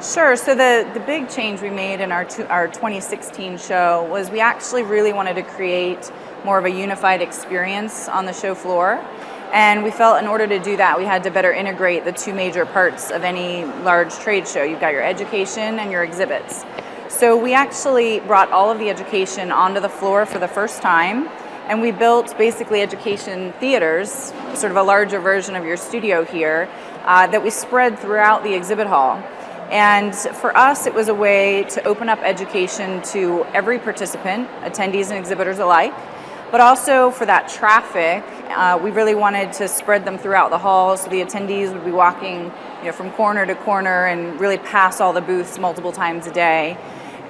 Sure. So the big change we made in our 2016 show was we actually really wanted to create more of a unified experience on the show floor. And we felt in order to do that, we had to better integrate the two major parts of any large trade show. You've got your education and your exhibits. So we actually brought all of the education onto the floor for the first time, and we built basically education theaters, sort of a larger version of your studio here, that we spread throughout the exhibit hall. And for us, it was a way to open up education to every participant, attendees and exhibitors alike, but also for that traffic, we really wanted to spread them throughout the hall so the attendees would be walking from corner to corner and really pass all the booths multiple times a day.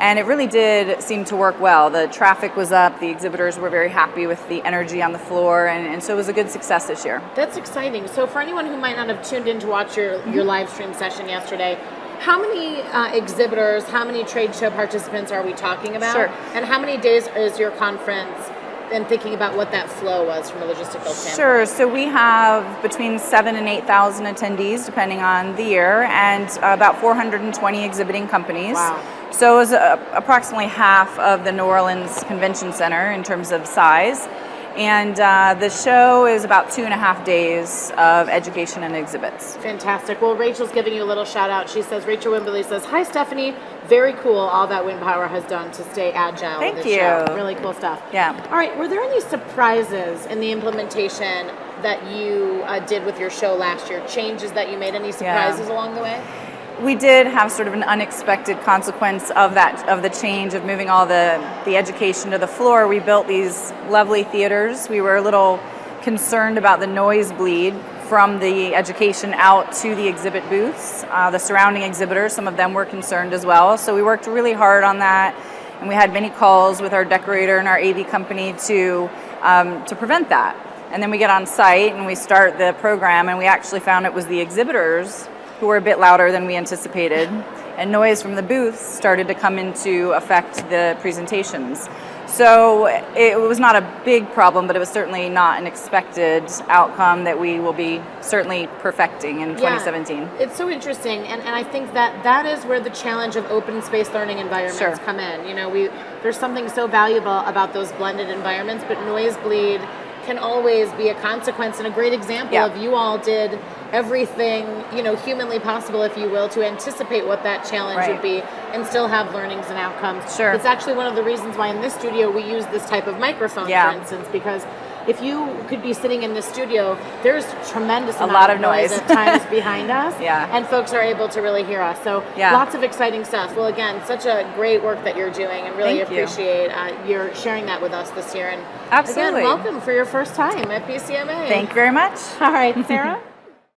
And it really did seem to work well. The traffic was up, the exhibitors were very happy with the energy on the floor, and so it was a good success this year. That's exciting. So for anyone who might not have tuned in to watch your live stream session yesterday, how many exhibitors, how many trade show participants are we talking about? Sure. And how many days is your conference, and thinking about what that flow was from a logistical standpoint? Sure. So we have between 7,000 and 8,000 attendees, depending on the year, and about 420 exhibiting companies. Wow. So it was approximately half of the New Orleans Convention Center in terms of size. And the show is about 2.5 days of education and exhibits. Fantastic. Well, Rachel's giving you a little shout out. She says, Rachel Wimberly says, "Hi, Stephanie. Very cool all that Wind Power has done to stay agile." Thank with you. Show. Really cool stuff. Yeah. All right. Were there any surprises in the implementation that you did with your show last year? Changes that you made? Any surprises along the way? We did have sort of an unexpected consequence of the change of moving all the education to the floor. We built these lovely theaters. We were a little concerned about the noise bleed from the education out to the exhibit booths. The surrounding exhibitors, some of them were concerned as well. So we worked really hard on that, and we had many calls with our decorator and our AV company to prevent that. And then we get on site and we start the program, and we actually found it was the exhibitors who were a bit louder than we anticipated, and noise from the booths started to come into affect the presentations. So it was not a big problem, but it was certainly not an expected outcome that we will be certainly perfecting in 2017. It's so interesting, and I think that is where the challenge of open space learning environments come in. There's something so valuable about those blended environments, but noise bleed can always be a consequence, and a great example of you all did everything humanly possible, if you will, to anticipate what that challenge would be and still have learnings and outcomes. Sure. It's actually one of the reasons why in this studio we use this type of microphone, for instance, because if you could be sitting in the studio, there's tremendous amount of noise at times behind us, and folks are able to really hear us. So lots of exciting stuff. Well, again, such a great work that you're doing, and really appreciate your sharing that with us this year. And absolutely, again, welcome for your first time at PCMA. Thank you very much. All right, Sarah.